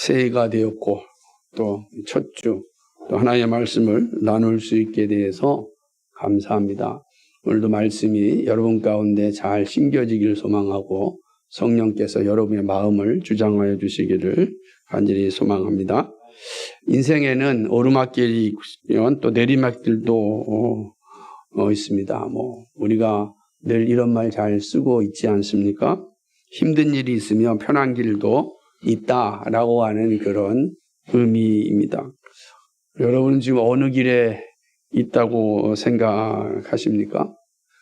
새해가 되었고 또 첫 주 또 하나님의 말씀을 나눌 수 있게 돼서 감사합니다. 오늘도 말씀이 여러분 가운데 잘 심겨지길 소망하고 성령께서 여러분의 마음을 주장하여 주시기를 간절히 소망합니다. 인생에는 오르막길이 있으면 또 내리막길도 있습니다. 우리가 늘 이런 말 잘 쓰고 있지 않습니까? 힘든 일이 있으면 편한 길도 있다라고 하는 그런 의미입니다. 여러분은 지금 어느 길에 있다고 생각하십니까?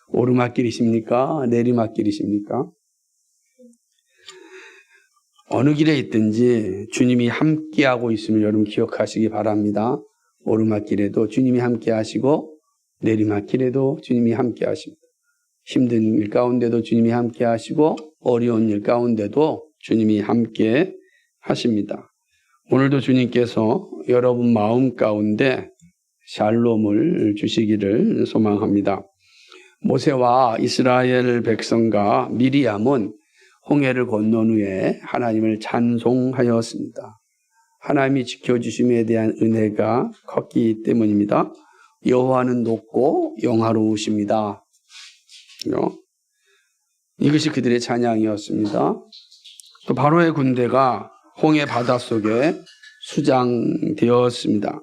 오르막길이십니까? 내리막길이십니까? 어느 길에 있든지 주님이 함께하고 있음을 여러분 기억하시기 바랍니다. 오르막길에도 주님이 함께하시고 내리막길에도 주님이 함께하십니다. 힘든 일 가운데도 주님이 함께하시고 어려운 일 가운데도 주님이 함께하십니다. 오늘도 주님께서 여러분 마음 가운데 샬롬을 주시기를 소망합니다. 모세와 이스라엘 백성과 미리암은 홍해를 건넌 후에 하나님을 찬송하였습니다. 하나님이 지켜주심에 대한 은혜가 컸기 때문입니다. 여호와는 높고 영화로우십니다. 이것이 그들의 찬양이었습니다. 또 바로의 군대가 홍해 바닷속에 수장되었습니다.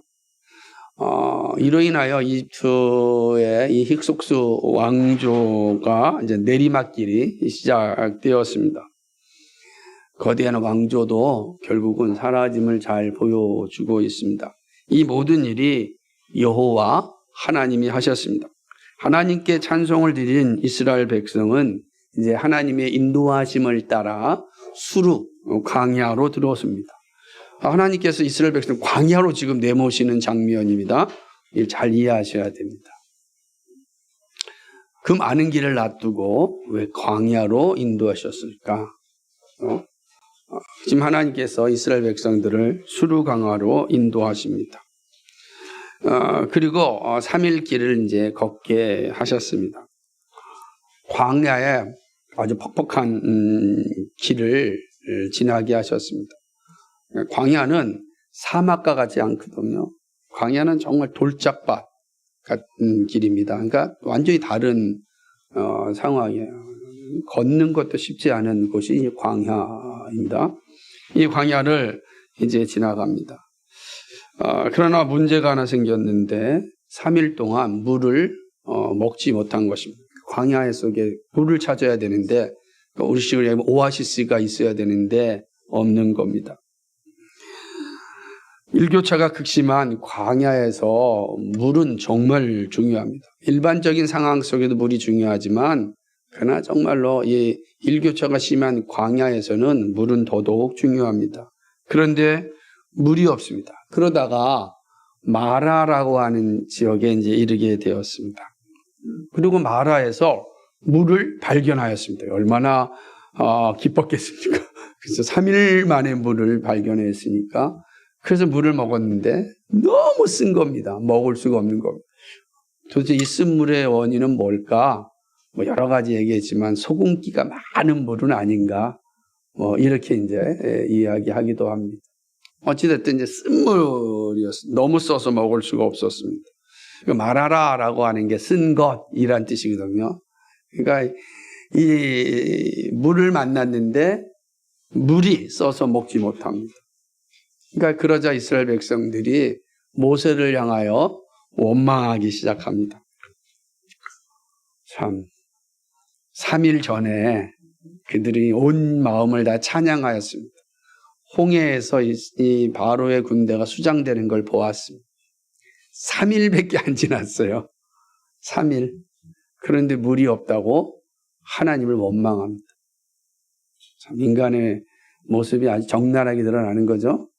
이로 인하여 이집트의 이 힉속스 왕조가 이제 내리막길이 시작되었습니다. 거대한 왕조도 결국은 사라짐을 잘 보여주고 있습니다. 이 모든 일이 여호와 하나님이 하셨습니다. 하나님께 찬송을 드린 이스라엘 백성은 이제 하나님의 인도하심을 따라 수르 광야로 들어왔습니다. 하나님께서 이스라엘 백성 광야로 지금 내모시는 장면입니다. 이걸 잘 이해하셔야 됩니다. 그 많은 길을 놔두고 왜 광야로 인도하셨을까? 지금 하나님께서 이스라엘 백성들을 수르 광야로 인도하십니다. 그리고 3일 길을 이제 걷게 하셨습니다. 광야에 아주 퍽퍽한 길을 지나게 하셨습니다. 광야는 사막과 같지 않거든요. 광야는 정말 돌짝밭 같은 길입니다. 그러니까 완전히 다른 상황이에요. 걷는 것도 쉽지 않은 곳이 광야입니다. 이 광야를 이제 지나갑니다. 그러나 문제가 하나 생겼는데 3일 동안 물을 먹지 못한 것입니다. 광야 속에 물을 찾아야 되는데 우리식으로 얘기하면 오아시스가 있어야 되는데 없는 겁니다. 일교차가 극심한 광야에서 물은 정말 중요합니다. 일반적인 상황 속에도 물이 중요하지만 그러나 정말로 이 일교차가 심한 광야에서는 물은 더더욱 중요합니다. 그런데 물이 없습니다. 그러다가 마라라고 하는 지역에 이제 이르게 되었습니다. 그리고 마라에서 물을 발견하였습니다. 얼마나 기뻤겠습니까? 그래서 3일 만에 물을 발견했으니까 그래서 물을 먹었는데 너무 쓴 겁니다. 먹을 수가 없는 겁니다. 도대체 이 쓴 물의 원인은 뭘까? 여러 가지 얘기했지만 소금기가 많은 물은 아닌가? 이렇게 이제 이야기하기도 합니다. 어찌됐든 이제 쓴 물이었어요. 너무 써서 먹을 수가 없었습니다. 마라라라고 하는 게 쓴 것이란 뜻이거든요. 그러니까 이 물을 만났는데 물이 써서 먹지 못합니다. 그러니까 그러자 이스라엘 백성들이 모세를 향하여 원망하기 시작합니다. 참 3일 전에 그들이 온 마음을 다 찬양하였습니다. 홍해에서 이 바로의 군대가 수장되는 걸 보았습니다. 3일밖에 안 지났어요. 3일. 그런데 물이 없다고 하나님을 원망합니다. 참 인간의 모습이 아주 적나라하게 드러나는 거죠.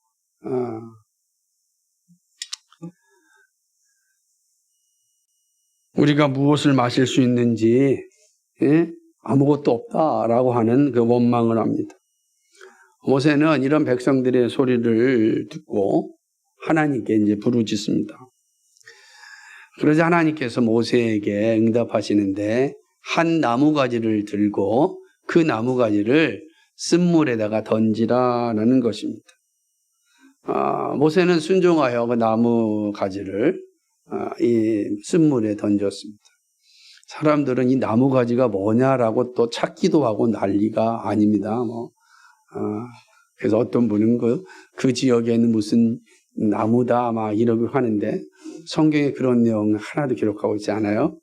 우리가 무엇을 마실 수 있는지 아무것도 없다라고 하는 그 원망을 합니다. 모세는 이런 백성들의 소리를 듣고 하나님께 이제 부르짖습니다. 그러자 하나님께서 모세에게 응답하시는데 한 나무가지를 들고 그 나무가지를 쓴물에다가 던지라는 것입니다. 모세는 순종하여 그 나무 가지를 이 쓴물에 던졌습니다. 사람들은 이 나무 가지가 뭐냐라고 또 찾기도 하고 난리가 아닙니다. 그래서 어떤 분은 그 지역에는 무슨 나무다 막 이러고 하는데 성경에 그런 내용 하나도 기록하고 있지 않아요.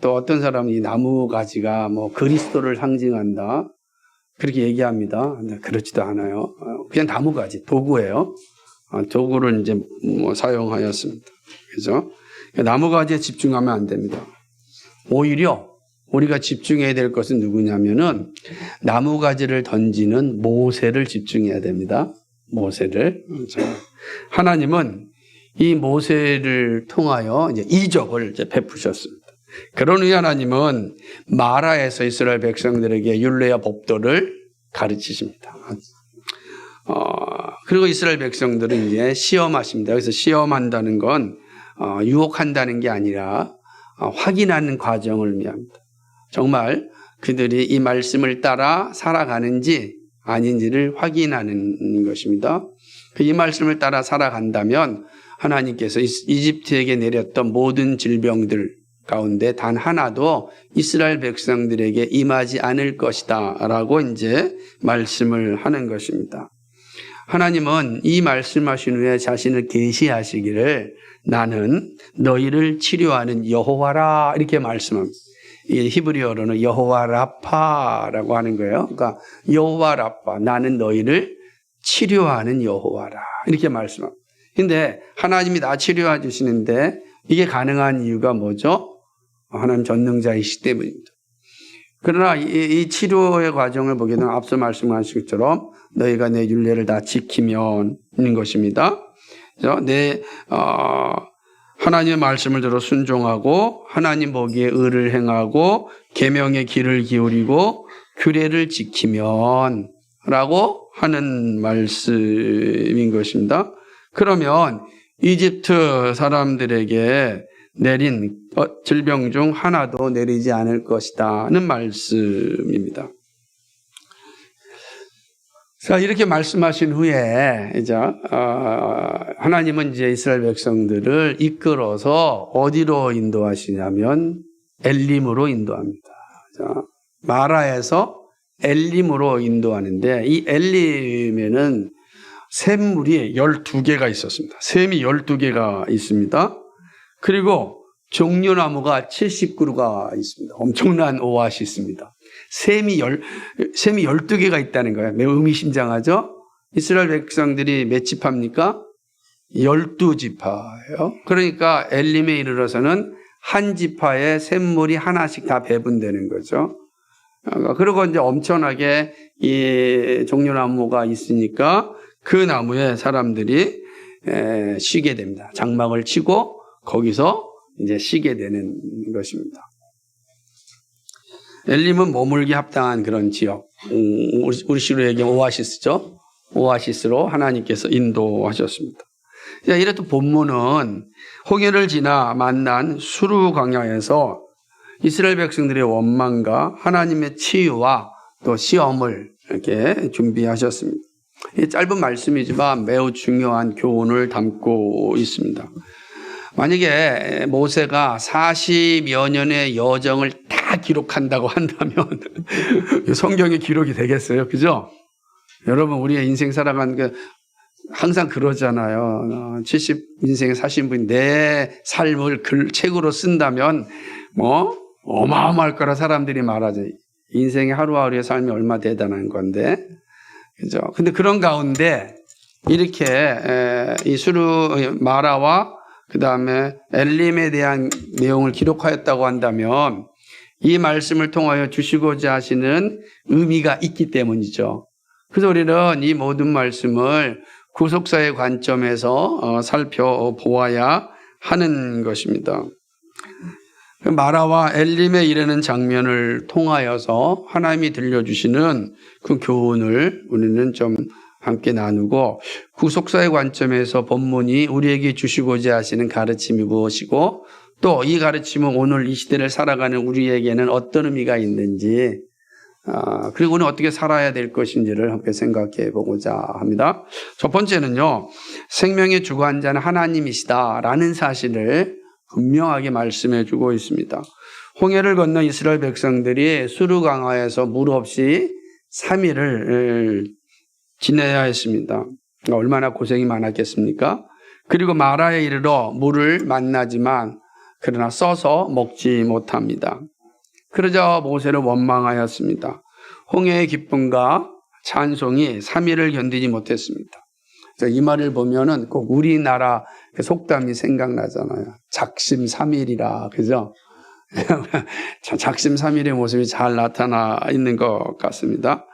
또 어떤 사람은 이 나무 가지가 그리스도를 상징한다 그렇게 얘기합니다. 근데 그렇지도 않아요. 그냥 나무 가지 도구예요. 도구를 이제 사용하였습니다. 그래서 나무 가지에 집중하면 안 됩니다. 오히려 우리가 집중해야 될 것은 누구냐면은 나무 가지를 던지는 모세를 집중해야 됩니다. 모세를. 하나님은 이 모세를 통하여 이제 이적을 이제 베푸셨습니다. 그런 후에 하나님은 마라에서 이스라엘 백성들에게 율례와 법도를 가르치십니다. 그리고 이스라엘 백성들은 이제 시험하십니다. 그래서 시험한다는 건 유혹한다는 게 아니라 확인하는 과정을 의미합니다. 정말 그들이 이 말씀을 따라 살아가는지 아닌지를 확인하는 것입니다. 이 말씀을 따라 살아간다면 하나님께서 이집트에게 내렸던 모든 질병들 가운데 단 하나도 이스라엘 백성들에게 임하지 않을 것이다 라고 이제 말씀을 하는 것입니다. 하나님은 이 말씀하신 후에 자신을 계시하시기를 나는 너희를 치료하는 여호와라 이렇게 말씀합니다. 이 히브리어로는 여호와 라파라고 하는 거예요. 그러니까 여호와 라파 나는 너희를 치료하는 여호와라 이렇게 말씀합니다. 근데 하나님이 나 치료해 주시는데 이게 가능한 이유가 뭐죠? 하나님 전능자이시기 때문입니다. 그러나 이 치료의 과정을 보게 되면 앞서 말씀하신 것처럼 너희가 내 율례를 다 지키면 인 것입니다. 그래서 하나님의 말씀을 들어 순종하고 하나님 보기에 의를 행하고 계명의 귀를 기울이고 규례를 지키면 라고 하는 말씀인 것입니다. 그러면 이집트 사람들에게 내린 질병 중 하나도 내리지 않을 것이다는 말씀입니다. 자, 이렇게 말씀하신 후에 이제 하나님은 이제 이스라엘 백성들을 이끌어서 어디로 인도하시냐면 엘림으로 인도합니다. 자, 마라에서 엘림으로 인도하는데 이 엘림에는 샘물이 12개가 있었습니다. 샘이 12개가 있습니다. 그리고 종려나무가 70그루가 있습니다. 엄청난 오아시스입니다. 샘이 12개가 있다는 거예요. 매우 의미심장하죠? 이스라엘 백성들이 몇 지파입니까? 12지파예요. 그러니까 엘림에 이르러서는 한 지파에 샘물이 하나씩 다 배분되는 거죠. 그리고 이제 엄청나게 이 종려나무가 있으니까 그 나무에 사람들이 쉬게 됩니다. 장막을 치고 거기서 이제 쉬게 되는 것입니다. 엘림은 머물기 합당한 그런 지역. 우리 시로 얘기하면 오아시스죠. 오아시스로 하나님께서 인도하셨습니다. 이래도 본문은 홍해를 지나 만난 수르 광야에서 이스라엘 백성들의 원망과 하나님의 치유와 또 시험을 이렇게 준비하셨습니다. 이 짧은 말씀이지만 매우 중요한 교훈을 담고 있습니다. 만약에 모세가 40여 년의 여정을 다 기록한다고 한다면 성경의 기록이 되겠어요. 그죠? 여러분 우리의 인생 살아가는 게 항상 그러잖아요. 70인생에 사신 분이 내 삶을 책으로 쓴다면 어마어마할 거라 사람들이 말하죠. 인생의 하루하루의 삶이 얼마나 대단한 건데. 그죠? 근데 그런 가운데 이렇게 이 마라와 그 다음에 엘림에 대한 내용을 기록하였다고 한다면 이 말씀을 통하여 주시고자 하시는 의미가 있기 때문이죠. 그래서 우리는 이 모든 말씀을 구속사의 관점에서 살펴보아야 하는 것입니다. 마라와 엘림에 이르는 장면을 통하여서 하나님이 들려주시는 그 교훈을 우리는 좀 함께 나누고 구속사의 관점에서 본문이 우리에게 주시고자 하시는 가르침이 무엇이고 또 이 가르침은 오늘 이 시대를 살아가는 우리에게는 어떤 의미가 있는지 그리고 우리는 어떻게 살아야 될 것인지를 함께 생각해 보고자 합니다. 첫 번째는요, 생명의 주관자는 하나님이시다라는 사실을 분명하게 말씀해 주고 있습니다. 홍해를 건너 이스라엘 백성들이 수르 강화에서 물 없이 3일을 지내야 했습니다. 얼마나 고생이 많았겠습니까? 그리고 마라에 이르러 물을 만나지만 그러나 써서 먹지 못합니다. 그러자 모세는 원망하였습니다. 홍해의 기쁨과 찬송이 3일을 견디지 못했습니다. 이 말을 보면은 꼭 우리나라 속담이 생각나잖아요. 작심삼일이라, 그죠? 작심삼일의 모습이 잘 나타나 있는 것 같습니다.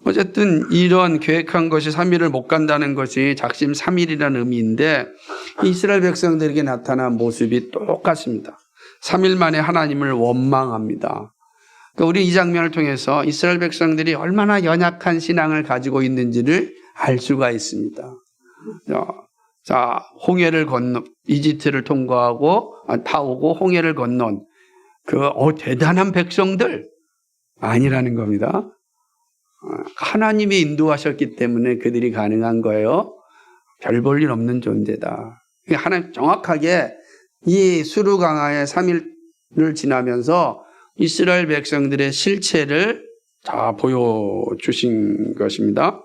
어쨌든 이런 계획한 것이 3일을 못 간다는 것이 작심삼일이라는 의미인데 이스라엘 백성들에게 나타난 모습이 똑같습니다. 3일 만에 하나님을 원망합니다. 그러니까 우리 이 장면을 통해서 이스라엘 백성들이 얼마나 연약한 신앙을 가지고 있는지를 알 수가 있습니다. 자, 홍해를 건너 이집트를 통과하고 타오고 홍해를 건넌 대단한 백성들 아니라는 겁니다. 하나님이 인도하셨기 때문에 그들이 가능한 거예요. 별 볼 일 없는 존재다. 하나님 정확하게 이 수르 강화의 3일을 지나면서 이스라엘 백성들의 실체를 다 보여주신 것입니다.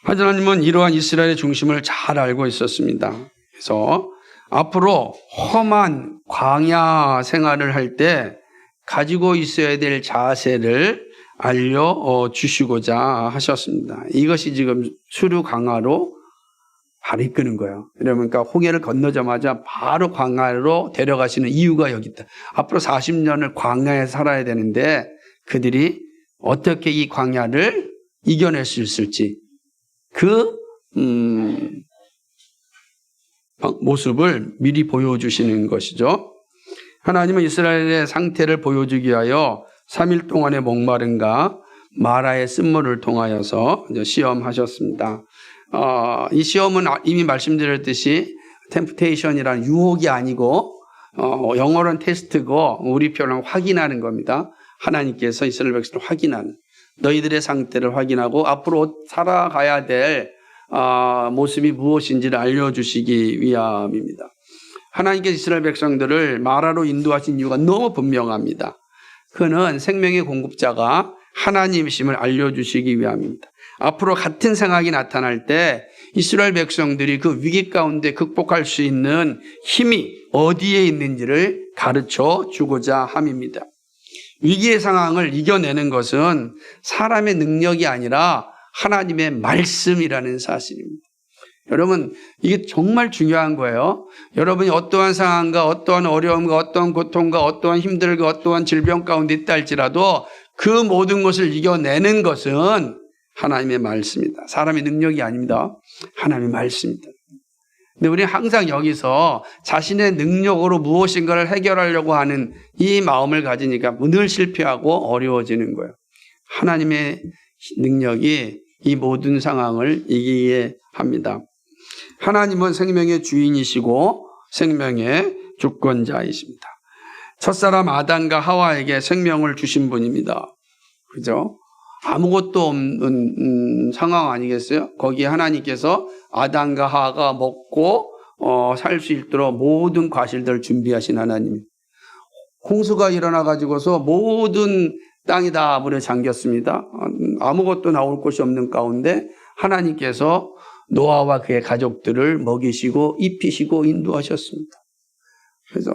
하나님은 이러한 이스라엘의 중심을 잘 알고 있었습니다. 그래서 앞으로 험한 광야 생활을 할 때 가지고 있어야 될 자세를 알려주시고자 하셨습니다. 이것이 지금 수르 강화로 바로 이끄는 거예요. 그러니까 홍해를 건너자마자 바로 광야로 데려가시는 이유가 여기 있다. 앞으로 40년을 광야에 살아야 되는데 그들이 어떻게 이 광야를 이겨낼 수 있을지 그 모습을 미리 보여주시는 것이죠. 하나님은 이스라엘의 상태를 보여주기 위하여 3일 동안의 목마름과 마라의 쓴물을 통하여서 시험하셨습니다. 이 시험은 이미 말씀드렸듯이 템프테이션이라는 유혹이 아니고 영어로는 테스트고 우리 표현은 확인하는 겁니다. 하나님께서 이스라엘 백성을 확인하는 너희들의 상태를 확인하고 앞으로 살아가야 될 모습이 무엇인지를 알려주시기 위함입니다. 하나님께서 이스라엘 백성들을 마라로 인도하신 이유가 너무 분명합니다. 그는 생명의 공급자가 하나님이심을 알려주시기 위함입니다. 앞으로 같은 상황이 나타날 때 이스라엘 백성들이 그 위기 가운데 극복할 수 있는 힘이 어디에 있는지를 가르쳐 주고자 함입니다. 위기의 상황을 이겨내는 것은 사람의 능력이 아니라 하나님의 말씀이라는 사실입니다. 여러분, 이게 정말 중요한 거예요. 여러분이 어떠한 상황과 어떠한 어려움과 어떠한 고통과 어떠한 힘들과 어떠한 질병 가운데 있다 할지라도 그 모든 것을 이겨내는 것은 하나님의 말씀이다. 사람의 능력이 아닙니다. 하나님의 말씀이다. 근데 우리는 항상 여기서 자신의 능력으로 무엇인가를 해결하려고 하는 이 마음을 가지니까 늘 실패하고 어려워지는 거예요. 하나님의 능력이 이 모든 상황을 이기게 합니다. 하나님은 생명의 주인이시고 생명의 주권자이십니다. 첫사람 아담과 하와에게 생명을 주신 분입니다. 그죠? 아무것도 없는 상황 아니겠어요? 거기에 하나님께서 아담과 하와가 먹고 살 수 있도록 모든 과실들을 준비하신 하나님. 홍수가 일어나 가지고서 모든 땅이 다 물에 잠겼습니다. 아무것도 나올 곳이 없는 가운데 하나님께서 노아와 그의 가족들을 먹이시고 입히시고 인도하셨습니다. 그래서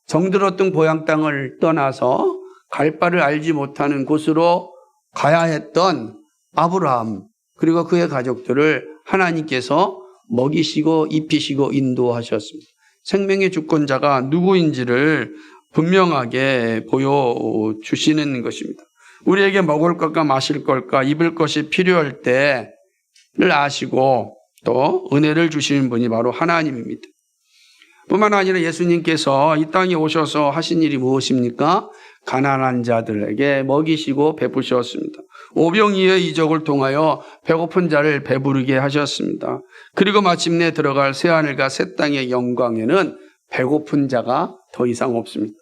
정들었던 고향 땅을 떠나서 갈 바를 알지 못하는 곳으로 가야 했던 아브라함 그리고 그의 가족들을 하나님께서 먹이시고 입히시고 인도하셨습니다. 생명의 주권자가 누구인지를 분명하게 보여주시는 것입니다. 우리에게 먹을 것과 마실 것과 입을 것이 필요할 때를 아시고 또 은혜를 주시는 분이 바로 하나님입니다. 뿐만 아니라 예수님께서 이 땅에 오셔서 하신 일이 무엇입니까? 가난한 자들에게 먹이시고 베푸셨습니다. 오병이의 이적을 통하여 배고픈 자를 배부르게 하셨습니다. 그리고 마침내 들어갈 새하늘과 새 땅의 영광에는 배고픈 자가 더 이상 없습니다.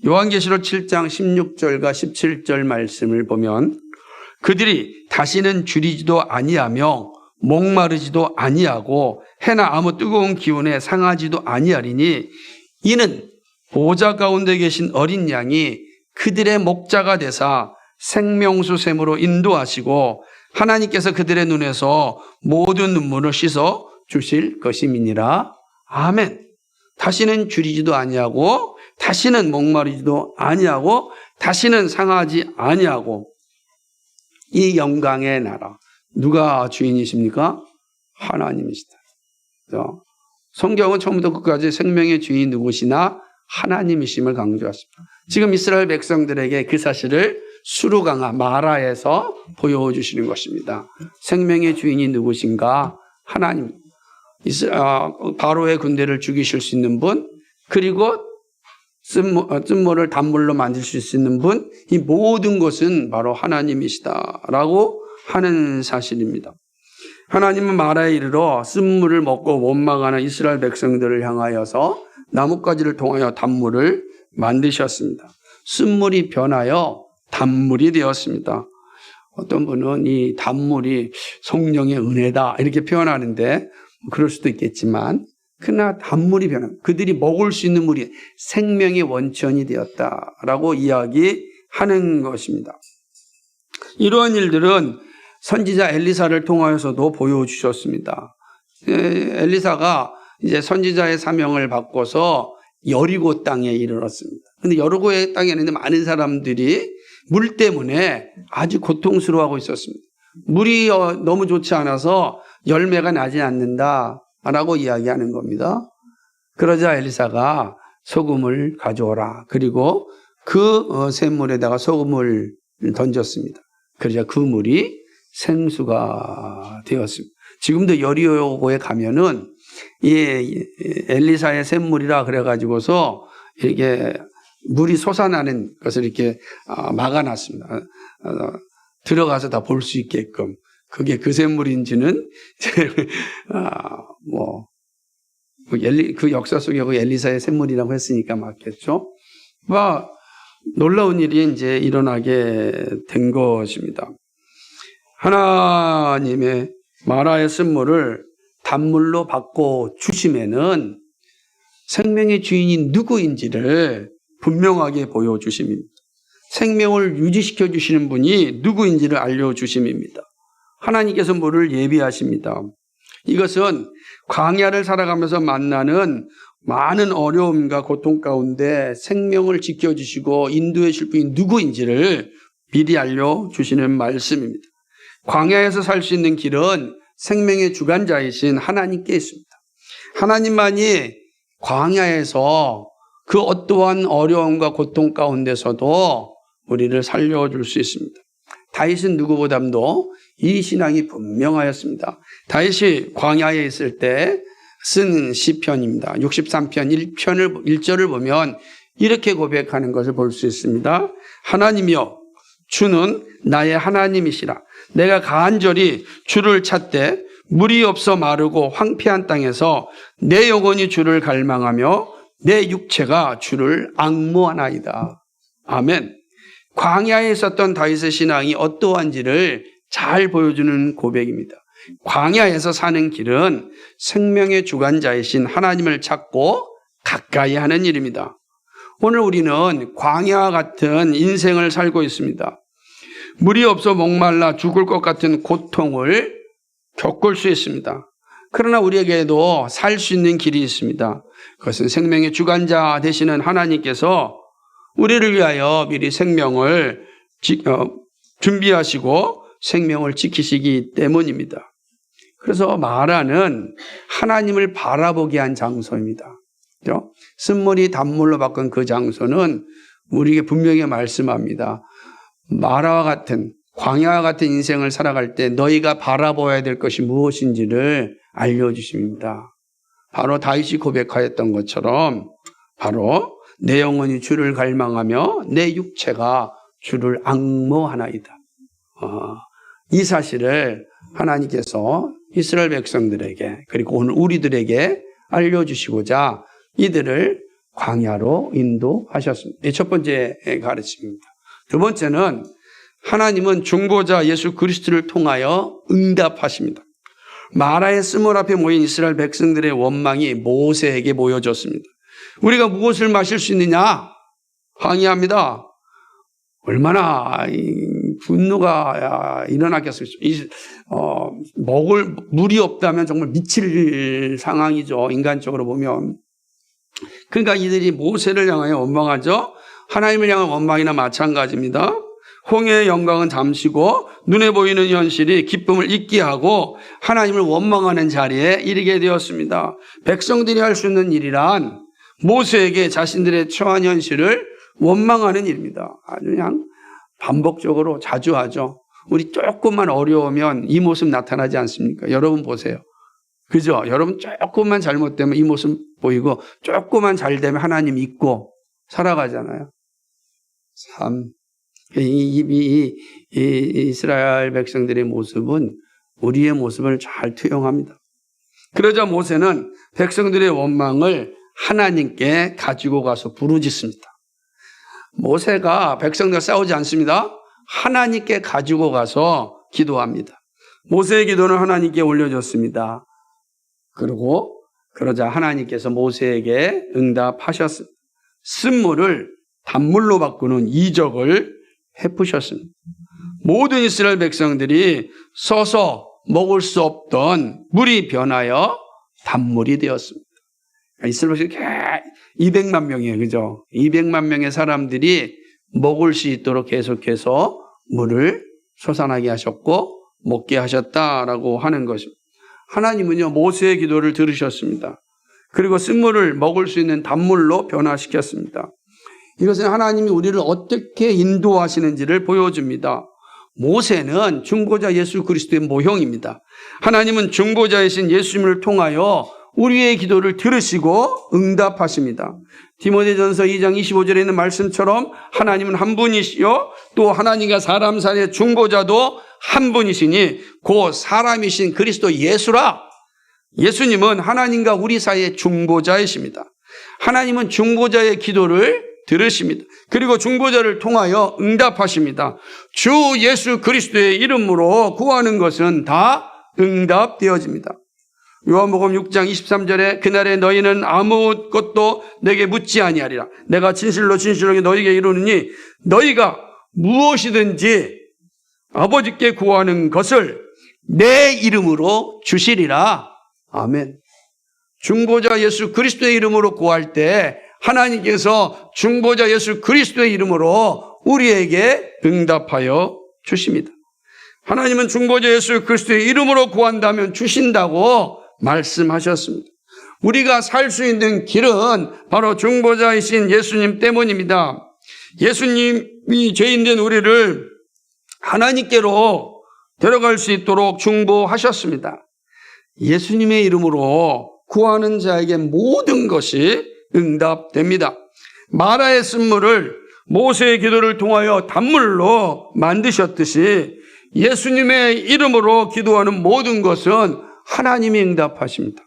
요한계시록 7장 16절과 17절 말씀을 보면 그들이 다시는 줄이지도 아니하며 목마르지도 아니하고 해나 아무 뜨거운 기운에 상하지도 아니하리니 이는 보좌 가운데 계신 어린 양이 그들의 목자가 되사 생명수 샘으로 인도하시고 하나님께서 그들의 눈에서 모든 눈물을 씻어 주실 것임이니라. 아멘. 다시는 줄이지도 아니하고 다시는 목마르지도 아니하고 다시는 상하지 아니하고 이 영광의 나라. 누가 주인이십니까? 하나님이시다. 성경은 처음부터 끝까지 생명의 주인이 누구시나 하나님이심을 강조하십니다. 지금 이스라엘 백성들에게 그 사실을 수르강아 마라에서 보여주시는 것입니다. 생명의 주인이 누구신가? 하나님. 바로의 군대를 죽이실 수 있는 분, 그리고 쓴물을 단물로 만들 수 있는 분, 이 모든 것은 바로 하나님이시다라고 하는 사실입니다. 하나님은 마라에 이르러 쓴물을 먹고 원망하는 이스라엘 백성들을 향하여서 나뭇가지를 통하여 단물을 만드셨습니다. 쓴물이 변하여 단물이 되었습니다. 어떤 분은 이 단물이 성령의 은혜다 이렇게 표현하는데 그럴 수도 있겠지만 그러나 단물이 변한 그들이 먹을 수 있는 물이 생명의 원천이 되었다라고 이야기하는 것입니다. 이러한 일들은 선지자 엘리사를 통하여서도 보여주셨습니다. 엘리사가 이제 선지자의 사명을 바꿔서 여리고 땅에 이르렀습니다. 그런데 여리고의 땅에 있는데 많은 사람들이 물 때문에 아주 고통스러워하고 있었습니다. 물이 너무 좋지 않아서 열매가 나지 않는다라고 이야기하는 겁니다. 그러자 엘리사가 소금을 가져오라. 그리고 그 샘물에다가 소금을 던졌습니다. 그러자 그 물이 생수가 되었습니다. 지금도 여리고에 가면은 이 엘리사의 샘물이라 그래가지고서 이게 물이 솟아나는 것을 이렇게 막아놨습니다. 들어가서 다 볼 수 있게끔. 그게 그 샘물인지는 그 역사 속에 그 엘리사의 샘물이라고 했으니까 맞겠죠. 놀라운 일이 이제 일어나게 된 것입니다. 하나님의 마라의 쓴물을 단물로 바꿔 주시면은 생명의 주인이 누구인지를 분명하게 보여주심입니다. 생명을 유지시켜 주시는 분이 누구인지를 알려주심입니다. 하나님께서 물을 예비하십니다. 이것은 광야를 살아가면서 만나는 많은 어려움과 고통 가운데 생명을 지켜주시고 인도해 주실 분이 누구인지를 미리 알려주시는 말씀입니다. 광야에서 살 수 있는 길은 생명의 주관자이신 하나님께 있습니다. 하나님만이 광야에서 그 어떠한 어려움과 고통 가운데서도 우리를 살려줄 수 있습니다. 다윗은 누구보다도 이 신앙이 분명하였습니다. 다윗이 광야에 있을 때 쓴 시편입니다. 63편 1절을 보면 이렇게 고백하는 것을 볼 수 있습니다. 하나님이여 주는 나의 하나님이시라. 내가 간절히 주를 찾되 물이 없어 마르고 황폐한 땅에서 내 영혼이 주를 갈망하며 내 육체가 주를 앙모하나이다. 아멘. 광야에 있었던 다윗의 신앙이 어떠한지를 잘 보여주는 고백입니다. 광야에서 사는 길은 생명의 주관자이신 하나님을 찾고 가까이 하는 일입니다. 오늘 우리는 광야와 같은 인생을 살고 있습니다. 물이 없어 목말라 죽을 것 같은 고통을 겪을 수 있습니다. 그러나 우리에게도 살 수 있는 길이 있습니다. 그것은 생명의 주관자 되시는 하나님께서 우리를 위하여 미리 생명을 준비하시고 생명을 지키시기 때문입니다. 그래서 마라는 하나님을 바라보게 한 장소입니다. 그렇죠? 쓴물이 단물로 바꾼 그 장소는 우리에게 분명히 말씀합니다. 마라와 같은 광야와 같은 인생을 살아갈 때 너희가 바라보아야 될 것이 무엇인지를 알려주십니다. 바로 다윗이 고백하였던 것처럼 바로 내 영혼이 주를 갈망하며 내 육체가 주를 앙모하나이다. 이 사실을 하나님께서 이스라엘 백성들에게 그리고 오늘 우리들에게 알려주시고자 이들을 광야로 인도하셨습니다. 이 첫 번째 가르침입니다. 두 번째는 하나님은 중보자 예수 그리스도를 통하여 응답하십니다. 마라의 스물 앞에 모인 이스라엘 백성들의 원망이 모세에게 보여졌습니다. 우리가 무엇을 마실 수 있느냐? 항의합니다. 얼마나 분노가 일어났겠습니까? 먹을 물이 없다면 정말 미칠 상황이죠. 인간적으로 보면. 그러니까 이들이 모세를 향하여 원망하죠. 하나님을 향한 원망이나 마찬가지입니다. 홍해의 영광은 잠시고 눈에 보이는 현실이 기쁨을 잊게 하고 하나님을 원망하는 자리에 이르게 되었습니다. 백성들이 할 수 있는 일이란 모세에게 자신들의 처한 현실을 원망하는 일입니다. 아주 그냥 반복적으로 자주 하죠. 우리 조금만 어려우면 이 모습 나타나지 않습니까? 여러분 보세요. 그죠? 여러분 조금만 잘못되면 이 모습 보이고 조금만 잘 되면 하나님 잊고 살아가잖아요. 참. 이 이스라엘 백성들의 모습은 우리의 모습을 잘 투영합니다. 그러자 모세는 백성들의 원망을 하나님께 가지고 가서 부르짖습니다. 모세가 백성들과 싸우지 않습니다. 하나님께 가지고 가서 기도합니다. 모세의 기도는 하나님께 올려졌습니다. 그러자 하나님께서 모세에게 응답하셨습니다. 쓴물을 단물로 바꾸는 이적을 베푸셨습니다. 모든 이스라엘 백성들이 서서 먹을 수 없던 물이 변하여 단물이 되었습니다. 이스라엘 백성이 200만 명이에요. 그죠? 200만 명의 사람들이 먹을 수 있도록 계속해서 물을 솟아나게 하셨고 먹게 하셨다라고 하는 것입니다. 하나님은요, 모세의 기도를 들으셨습니다. 그리고 쓴물을 먹을 수 있는 단물로 변화시켰습니다. 이것은 하나님이 우리를 어떻게 인도하시는지를 보여줍니다. 모세는 중보자 예수 그리스도의 모형입니다. 하나님은 중보자이신 예수님을 통하여 우리의 기도를 들으시고 응답하십니다. 디모데전서 2장 25절에 있는 말씀처럼 하나님은 한 분이시요 또 하나님과 사람 사이의 중보자도 한 분이시니 곧 사람이신 그리스도 예수라. 예수님은 하나님과 우리 사이의 중보자이십니다. 하나님은 중보자의 기도를 들으십니다. 그리고 중보자를 통하여 응답하십니다. 주 예수 그리스도의 이름으로 구하는 것은 다 응답되어집니다. 요한복음 6장 23절에 그날에 너희는 아무것도 내게 묻지 아니하리라. 내가 진실로 진실로 너희에게 이르노니 너희가 무엇이든지 아버지께 구하는 것을 내 이름으로 주시리라. 아멘. 중보자 예수 그리스도의 이름으로 구할 때 하나님께서 중보자 예수 그리스도의 이름으로 우리에게 응답하여 주십니다. 하나님은 중보자 예수 그리스도의 이름으로 구한다면 주신다고 말씀하셨습니다. 우리가 살 수 있는 길은 바로 중보자이신 예수님 때문입니다. 예수님이 죄인된 우리를 하나님께로 데려갈 수 있도록 중보하셨습니다. 예수님의 이름으로 구하는 자에게 모든 것이 응답됩니다. 마라의 쓴물을 모세의 기도를 통하여 단물로 만드셨듯이 예수님의 이름으로 기도하는 모든 것은 하나님이 응답하십니다.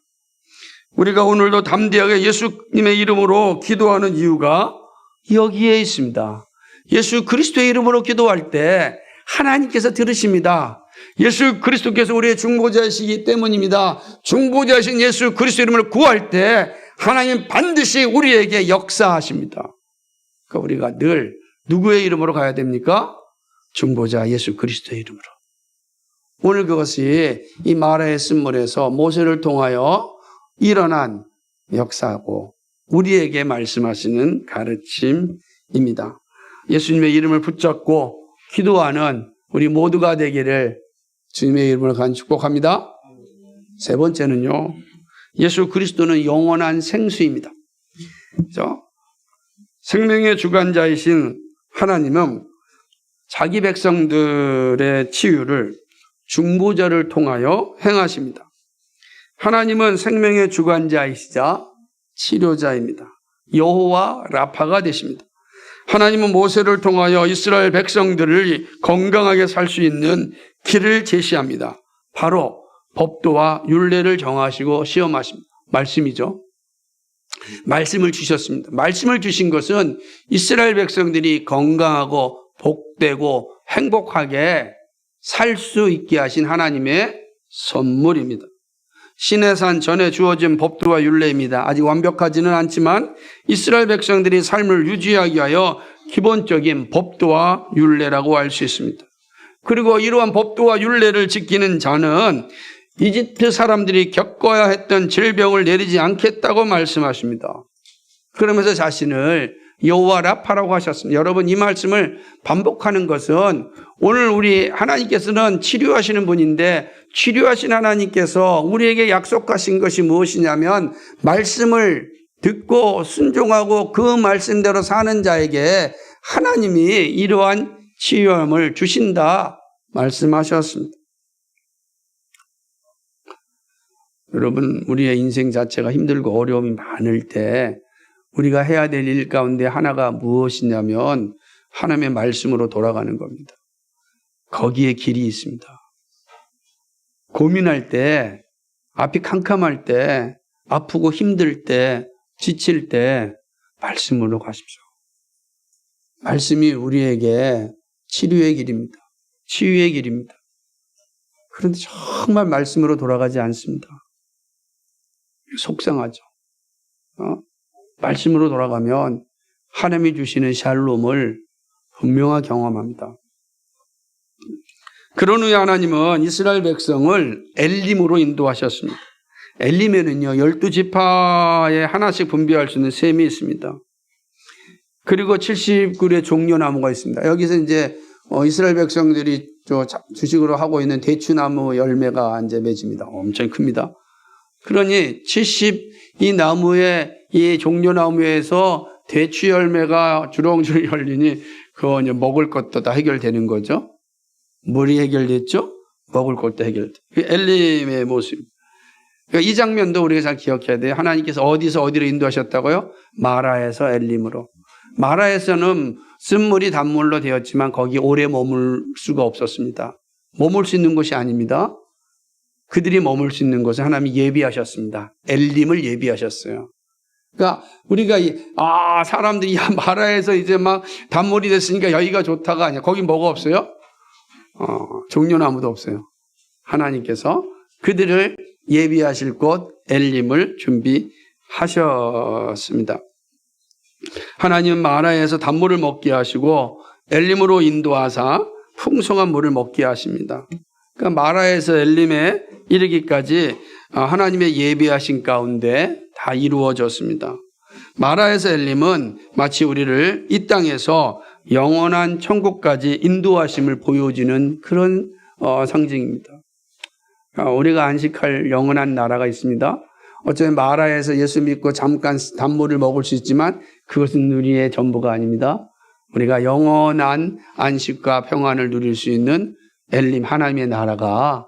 우리가 오늘도 담대하게 예수님의 이름으로 기도하는 이유가 여기에 있습니다. 예수 그리스도의 이름으로 기도할 때 하나님께서 들으십니다. 예수 그리스도께서 우리의 중보자이시기 때문입니다. 중보자이신 예수 그리스도 이름을 구할 때 하나님 반드시 우리에게 역사하십니다. 그러니까 우리가 늘 누구의 이름으로 가야 됩니까? 중보자 예수 그리스도의 이름으로. 오늘 그것이 이 마라의 쓴물에서 모세를 통하여 일어난 역사고 우리에게 말씀하시는 가르침입니다. 예수님의 이름을 붙잡고 기도하는 우리 모두가 되기를 주님의 이름으로 간 축복합니다. 세 번째는요, 예수 그리스도는 영원한 생수입니다. 그렇죠? 생명의 주관자이신 하나님은 자기 백성들의 치유를 중보자를 통하여 행하십니다. 하나님은 생명의 주관자이시자 치료자입니다. 여호와 라파가 되십니다. 하나님은 모세를 통하여 이스라엘 백성들을 건강하게 살 수 있는 길을 제시합니다. 바로 법도와 율례를 정하시고 시험하십니다. 말씀이죠. 말씀을 주셨습니다. 말씀을 주신 것은 이스라엘 백성들이 건강하고 복되고 행복하게 살 수 있게 하신 하나님의 선물입니다. 시내산 전에 주어진 법도와 율례입니다. 아직 완벽하지는 않지만 이스라엘 백성들이 삶을 유지하기 위하여 기본적인 법도와 율례라고 할 수 있습니다. 그리고 이러한 법도와 율례를 지키는 자는 이집트 사람들이 겪어야 했던 질병을 내리지 않겠다고 말씀하십니다. 그러면서 자신을 여호와 라파라고 하셨습니다. 여러분, 이 말씀을 반복하는 것은 오늘 우리 하나님께서는 치료하시는 분인데 치료하신 하나님께서 우리에게 약속하신 것이 무엇이냐면 말씀을 듣고 순종하고 그 말씀대로 사는 자에게 하나님이 이러한 치유함을 주신다 말씀하셨습니다. 여러분, 우리의 인생 자체가 힘들고 어려움이 많을 때 우리가 해야 될 일 가운데 하나가 무엇이냐면 하나님의 말씀으로 돌아가는 겁니다. 거기에 길이 있습니다. 고민할 때, 앞이 캄캄할 때, 아프고 힘들 때, 지칠 때 말씀으로 가십시오. 말씀이 우리에게 치료의 길입니다. 치유의 길입니다. 그런데 정말 말씀으로 돌아가지 않습니다. 속상하죠. 말씀으로 돌아가면 하나님이 주시는 샬롬을 분명하게 경험합니다. 그런 후에 하나님은 이스라엘 백성을 엘림으로 인도하셨습니다. 엘림에는요 12지파에 하나씩 분배할 수 있는 셈이 있습니다. 그리고 70그루의 종려나무가 있습니다. 여기서 이제 이스라엘 백성들이 주식으로 하고 있는 대추나무 열매가 이제 맺습니다. 엄청 큽니다. 그러니 70이 나무에 이 종려나무에서 대추 열매가 주렁주렁 열리니 그거 이제 먹을 것도 다 해결되는 거죠. 물이 해결됐죠? 먹을 것도 해결돼. 엘림의 모습. 그러니까 이 장면도 우리가 잘 기억해야 돼요. 하나님께서 어디서 어디로 인도하셨다고요? 마라에서 엘림으로. 마라에서는 쓴물이 단물로 되었지만 거기 오래 머물 수가 없었습니다. 머물 수 있는 곳이 아닙니다. 그들이 머물 수 있는 곳에 하나님이 예비하셨습니다. 엘림을 예비하셨어요. 그러니까 우리가 사람들이 마라에서 이제 막 단물이 됐으니까 여기가 좋다가 아니야. 거기 뭐가 없어요? 종려나무도 없어요. 하나님께서 그들을 예비하실 곳 엘림을 준비하셨습니다. 하나님은 마라에서 단물을 먹게 하시고 엘림으로 인도하사 풍성한 물을 먹게 하십니다. 그러니까 마라에서 엘림에 이르기까지 하나님의 예비하신 가운데 다 이루어졌습니다. 마라에서 엘림은 마치 우리를 이 땅에서 영원한 천국까지 인도하심을 보여주는 그런 상징입니다. 우리가 안식할 영원한 나라가 있습니다. 어쩌면 마라에서 예수 믿고 잠깐 단물을 먹을 수 있지만 그것은 우리의 전부가 아닙니다. 우리가 영원한 안식과 평안을 누릴 수 있는 엘림 하나님의 나라가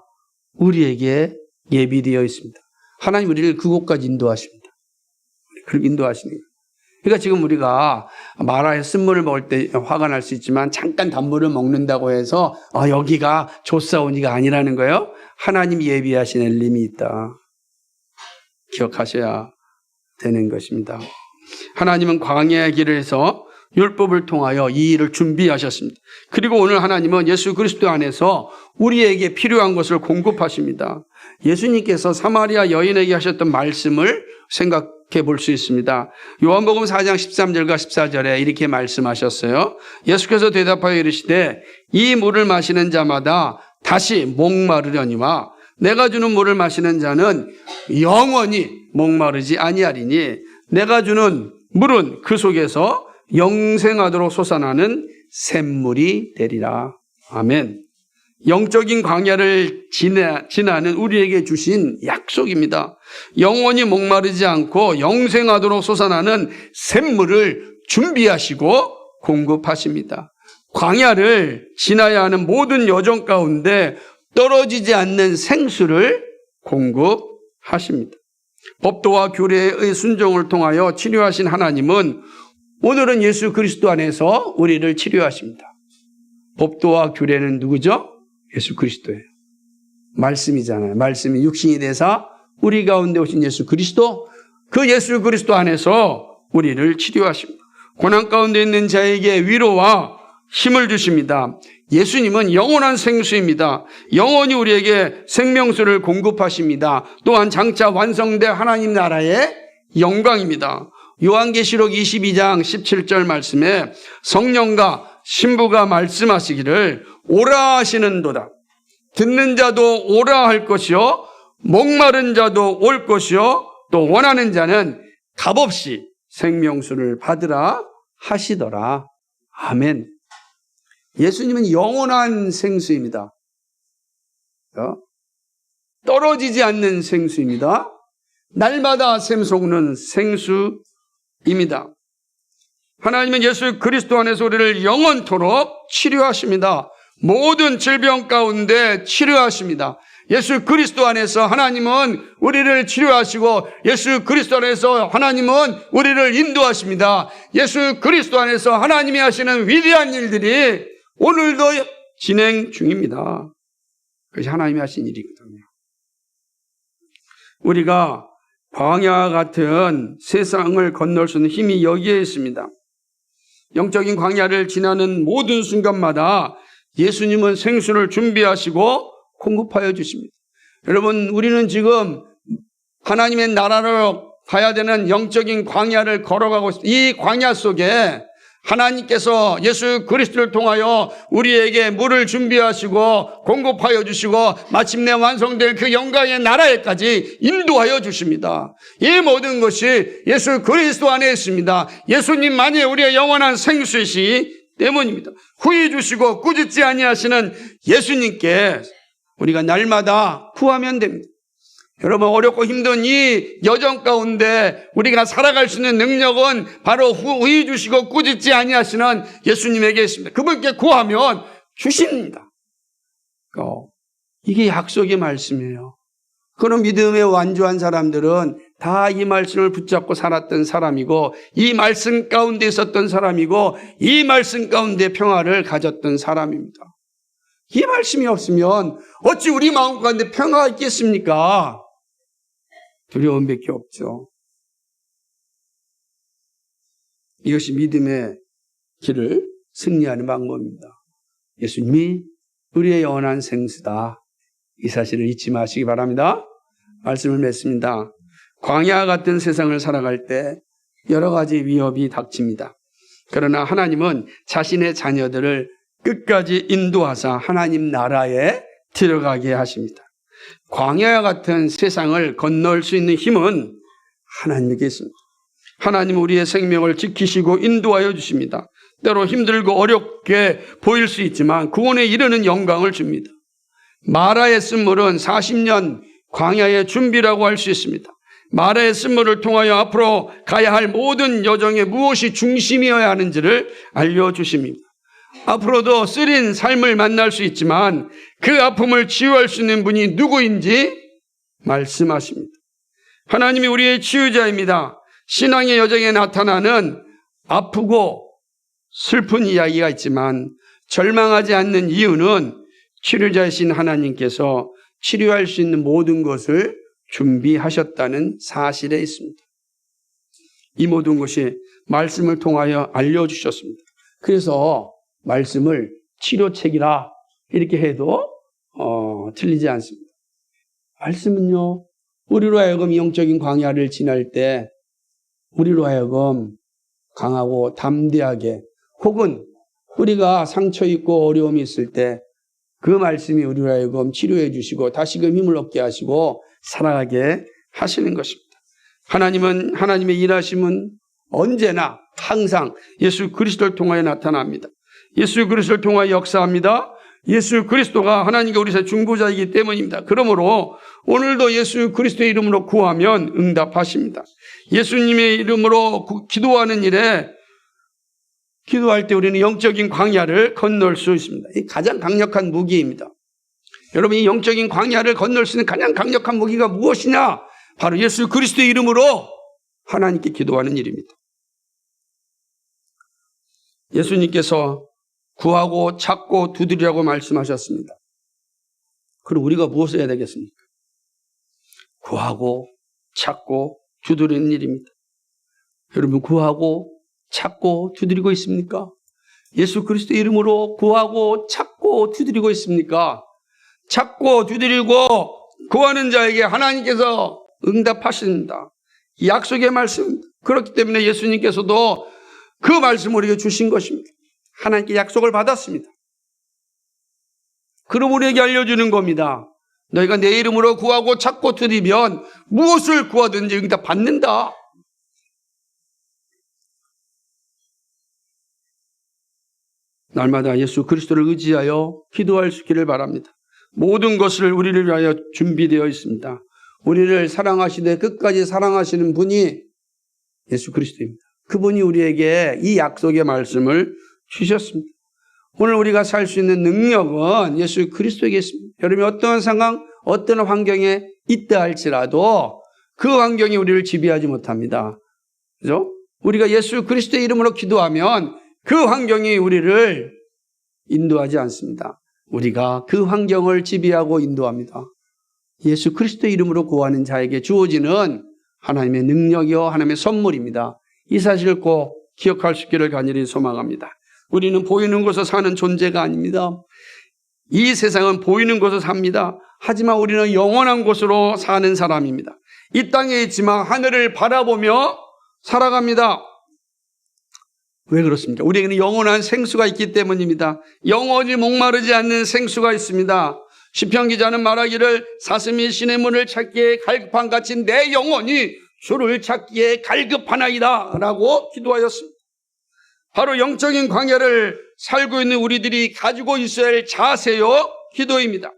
우리에게 예비되어 있습니다. 하나님 우리를 그곳까지 인도하십니다. 그렇게 인도하시는 거예요. 그러니까 지금 우리가 마라에 쓴물을 먹을 때 화가 날 수 있지만 잠깐 단물을 먹는다고 해서 여기가 좋사오니가 아니라는 거예요. 하나님이 예비하신 엘림이 있다. 기억하셔야 되는 것입니다. 하나님은 광야의 길을 해서 율법을 통하여 이 일을 준비하셨습니다. 그리고 오늘 하나님은 예수 그리스도 안에서 우리에게 필요한 것을 공급하십니다. 예수님께서 사마리아 여인에게 하셨던 말씀을 생각해 볼 수 있습니다. 요한복음 4장 13절과 14절에 이렇게 말씀하셨어요. 예수께서 대답하여 이르시되 이 물을 마시는 자마다 다시 목마르려니와 내가 주는 물을 마시는 자는 영원히 목마르지 아니하리니 내가 주는 물은 그 속에서 영생하도록 솟아나는 샘물이 되리라. 아멘. 영적인 광야를 지나는 우리에게 주신 약속입니다. 영원히 목마르지 않고 영생하도록 솟아나는 샘물을 준비하시고 공급하십니다. 광야를 지나야 하는 모든 여정 가운데 떨어지지 않는 생수를 공급하십니다. 법도와 규례의 순종을 통하여 치료하신 하나님은 오늘은 예수 그리스도 안에서 우리를 치료하십니다. 법도와 규례는 누구죠? 예수 그리스도예요. 말씀이잖아요. 말씀이 육신이 되사 우리 가운데 오신 예수 그리스도, 그 예수 그리스도 안에서 우리를 치료하십니다. 고난 가운데 있는 자에게 위로와 힘을 주십니다. 예수님은 영원한 생수입니다. 영원히 우리에게 생명수를 공급하십니다. 또한 장차 완성된 하나님 나라의 영광입니다. 요한계시록 22장 17절 말씀에 성령과 신부가 말씀하시기를 오라 하시는도다. 듣는 자도 오라 할 것이요 목마른 자도 올 것이요 또 원하는 자는 값없이 생명수를 받으라 하시더라. 아멘. 예수님은 영원한 생수입니다. 떨어지지 않는 생수입니다. 날마다 샘솟는 생수입니다. 하나님은 예수 그리스도 안에서 우리를 영원토록 치료하십니다. 모든 질병 가운데 치료하십니다. 예수 그리스도 안에서 하나님은 우리를 치료하시고 예수 그리스도 안에서 하나님은 우리를 인도하십니다. 예수 그리스도 안에서 하나님이 하시는 위대한 일들이 오늘도 진행 중입니다. 그것이 하나님이 하신 일이거든요. 우리가 광야 같은 세상을 건널 수 있는 힘이 여기에 있습니다. 영적인 광야를 지나는 모든 순간마다 예수님은 생수를 준비하시고 공급하여 주십니다. 여러분, 우리는 지금 하나님의 나라로 가야 되는 영적인 광야를 걸어가고 있습니다. 이 광야 속에 하나님께서 예수 그리스도를 통하여 우리에게 물을 준비하시고 공급하여 주시고 마침내 완성될 그 영광의 나라에까지 인도하여 주십니다. 이 모든 것이 예수 그리스도 안에 있습니다. 예수님만이 우리의 영원한 생수이시 때문입니다. 후히 주시고 꾸짖지 아니하시는 예수님께 우리가 날마다 구하면 됩니다. 여러분, 어렵고 힘든 이 여정 가운데 우리가 살아갈 수 있는 능력은 바로 후히 주시고 꾸짖지 아니하시는 예수님에게 있습니다. 그분께 구하면 주십니다. 이게 약속의 말씀이에요. 그런 믿음에 완주한 사람들은 다 이 말씀을 붙잡고 살았던 사람이고 이 말씀 가운데 있었던 사람이고 이 말씀 가운데 평화를 가졌던 사람입니다. 이 말씀이 없으면 어찌 우리 마음 가운데 평화가 있겠습니까? 두려움밖에 없죠. 이것이 믿음의 길을 승리하는 방법입니다. 예수님이 우리의 영원한 생수다. 이 사실을 잊지 마시기 바랍니다. 말씀을 맺습니다. 광야 같은 세상을 살아갈 때 여러 가지 위협이 닥칩니다. 그러나 하나님은 자신의 자녀들을 끝까지 인도하사 하나님 나라에 들어가게 하십니다. 광야 같은 세상을 건널 수 있는 힘은 하나님에게 있습니다. 하나님은 우리의 생명을 지키시고 인도하여 주십니다. 때로 힘들고 어렵게 보일 수 있지만 구원에 이르는 영광을 줍니다. 마라의 쓴물은 40년 광야의 준비라고 할 수 있습니다. 마라의 쓴물을 통하여 앞으로 가야 할 모든 여정에 무엇이 중심이어야 하는지를 알려주십니다. 앞으로도 쓰린 삶을 만날 수 있지만 그 아픔을 치유할 수 있는 분이 누구인지 말씀하십니다. 하나님이 우리의 치유자입니다. 신앙의 여정에 나타나는 아프고 슬픈 이야기가 있지만 절망하지 않는 이유는 치료자이신 하나님께서 치료할 수 있는 모든 것을 준비하셨다는 사실에 있습니다. 이 모든 것이 말씀을 통하여 알려주셨습니다. 그래서 말씀을 치료책이라 이렇게 해도 틀리지 않습니다. 말씀은요, 우리로 하여금 영적인 광야를 지날 때 우리로 하여금 강하고 담대하게 혹은 우리가 상처 있고 어려움이 있을 때 그 말씀이 우리로 하여금 치료해 주시고 다시금 힘을 얻게 하시고 살아가게 하시는 것입니다. 하나님은 하나님의 일하심은 언제나 항상 예수 그리스도를 통하여 나타납니다. 예수 그리스도를 통하여 역사합니다. 예수 그리스도가 하나님과 우리의 중보자이기 때문입니다. 그러므로 오늘도 예수 그리스도의 이름으로 구하면 응답하십니다. 예수님의 이름으로 기도하는 일에 기도할 때 우리는 영적인 광야를 건널 수 있습니다. 이 가장 강력한 무기입니다. 여러분, 이 영적인 광야를 건널 수 있는 가장 강력한 무기가 무엇이냐? 바로 예수 그리스도의 이름으로 하나님께 기도하는 일입니다. 예수님께서 구하고 찾고 두드리라고 말씀하셨습니다. 그럼 우리가 무엇을 해야 되겠습니까? 구하고 찾고 두드리는 일입니다. 여러분 구하고 찾고 두드리고 있습니까? 예수 그리스도 이름으로 구하고 찾고 두드리고 있습니까? 찾고 두드리고 구하는 자에게 하나님께서 응답하십니다. 약속의 말씀. 그렇기 때문에 예수님께서도 그 말씀을 우리에게 주신 것입니다. 하나님께 약속을 받았습니다. 그럼 우리에게 알려주는 겁니다. 너희가 내 이름으로 구하고 찾고 두드리면 무엇을 구하든지 응답 받는다. 날마다 예수 그리스도를 의지하여 기도할 수 있기를 바랍니다. 모든 것을 우리를 위하여 준비되어 있습니다. 우리를 사랑하시되 끝까지 사랑하시는 분이 예수 그리스도입니다. 그분이 우리에게 이 약속의 말씀을 주셨습니다. 오늘 우리가 살 수 있는 능력은 예수 그리스도에게 있습니다. 여러분이 어떤 상황, 어떤 환경에 있다 할지라도 그 환경이 우리를 지배하지 못합니다. 그죠? 우리가 예수 그리스도의 이름으로 기도하면 그 환경이 우리를 인도하지 않습니다. 우리가 그 환경을 지배하고 인도합니다. 예수 그리스도의 이름으로 구하는 자에게 주어지는 하나님의 능력이요 하나님의 선물입니다. 이 사실을 꼭 기억할 수 있기를 간절히 소망합니다. 우리는 보이는 곳에서 사는 존재가 아닙니다. 이 세상은 보이는 곳에서 삽니다. 하지만 우리는 영원한 곳으로 사는 사람입니다. 이 땅에 있지만 하늘을 바라보며 살아갑니다. 왜 그렇습니까? 우리에게는 영원한 생수가 있기 때문입니다. 영원히 목마르지 않는 생수가 있습니다. 시편 기자는 말하기를 사슴이 신의 문을 찾기에 갈급한 같이 내 영혼이 주를 찾기에 갈급하나이다 라고 기도하였습니다. 바로 영적인 광야를 살고 있는 우리들이 가지고 있어야 할 자세요 기도입니다.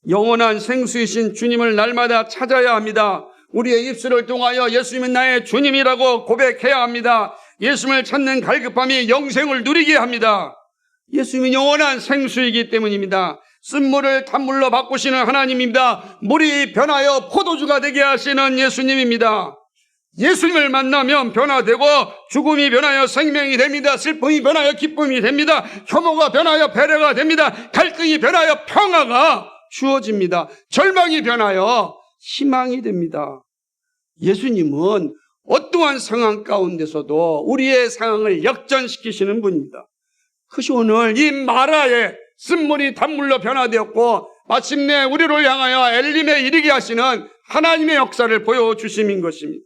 영원한 생수이신 주님을 날마다 찾아야 합니다. 우리의 입술을 통하여 예수님은 나의 주님이라고 고백해야 합니다. 예수님을 찾는 갈급함이 영생을 누리게 합니다. 예수님은 영원한 생수이기 때문입니다. 쓴물을 단물로 바꾸시는 하나님입니다. 물이 변하여 포도주가 되게 하시는 예수님입니다. 예수님을 만나면 변화되고 죽음이 변하여 생명이 됩니다. 슬픔이 변하여 기쁨이 됩니다. 혐오가 변하여 배려가 됩니다. 갈등이 변하여 평화가 주어집니다. 절망이 변하여 희망이 됩니다. 예수님은 어떠한 상황 가운데서도 우리의 상황을 역전시키시는 분입니다. 그것이 오늘 이 마라의 쓴물이 단물로 변화되었고 마침내 우리를 향하여 엘림에 이르게 하시는 하나님의 역사를 보여주심인 것입니다.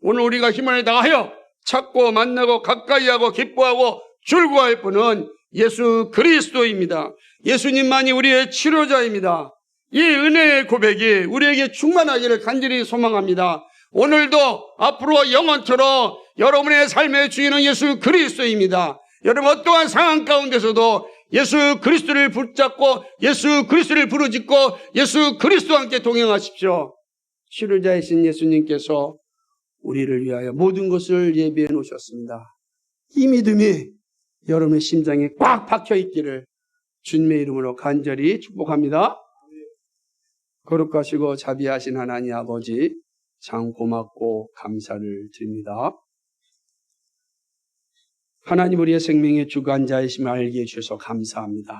오늘 우리가 힘을 다하여 찾고 만나고 가까이하고 기뻐하고 즐거워할 분은 예수 그리스도입니다. 예수님만이 우리의 치료자입니다. 이 은혜의 고백이 우리에게 충만하기를 간절히 소망합니다. 오늘도 앞으로 영원토록 여러분의 삶의 주인은 예수 그리스도입니다. 여러분 어떠한 상황 가운데서도 예수 그리스도를 붙잡고 예수 그리스도를 부르짖고 예수 그리스도와 함께 동행하십시오. 치료자이신 예수님께서 우리를 위하여 모든 것을 예비해 놓으셨습니다. 이 믿음이 여러분의 심장에 꽉 박혀 있기를 주님의 이름으로 간절히 축복합니다. 거룩하시고 자비하신 하나님 아버지 참 고맙고 감사를 드립니다. 하나님 우리의 생명의 주관자이심을 알게 해주셔서 감사합니다.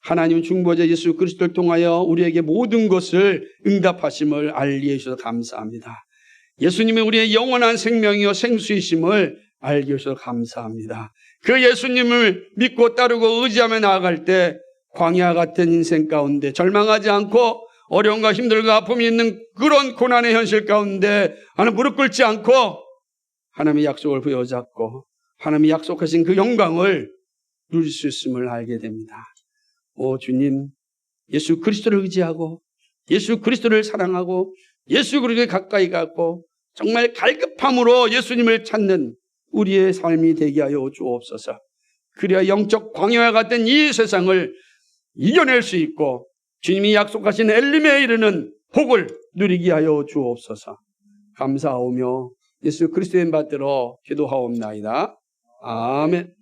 하나님 중보자 예수 그리스도를 통하여 우리에게 모든 것을 응답하심을 알게 해주셔서 감사합니다. 예수님은 우리의 영원한 생명이요 생수이심을 알게 해주셔서 감사합니다. 그 예수님을 믿고 따르고 의지하며 나아갈 때 광야 같은 인생 가운데 절망하지 않고 어려움과 힘들과 아픔이 있는 그런 고난의 현실 가운데 하나님 무릎 꿇지 않고 하나님의 약속을 부여잡고 하나님이 약속하신 그 영광을 누릴 수 있음을 알게 됩니다. 오 주님, 예수 그리스도를 의지하고 예수 그리스도를 사랑하고 예수 그리스도에 가까이 가고 정말 갈급함으로 예수님을 찾는 우리의 삶이 되게 하여 주옵소서. 그래야 영적 광야와 같은 이 세상을 이겨낼 수 있고 주님이 약속하신 엘림에 이르는 복을 누리게 하여 주옵소서. 감사하오며 예수 그리스도의 이름 받들어 기도하옵나이다. 아멘.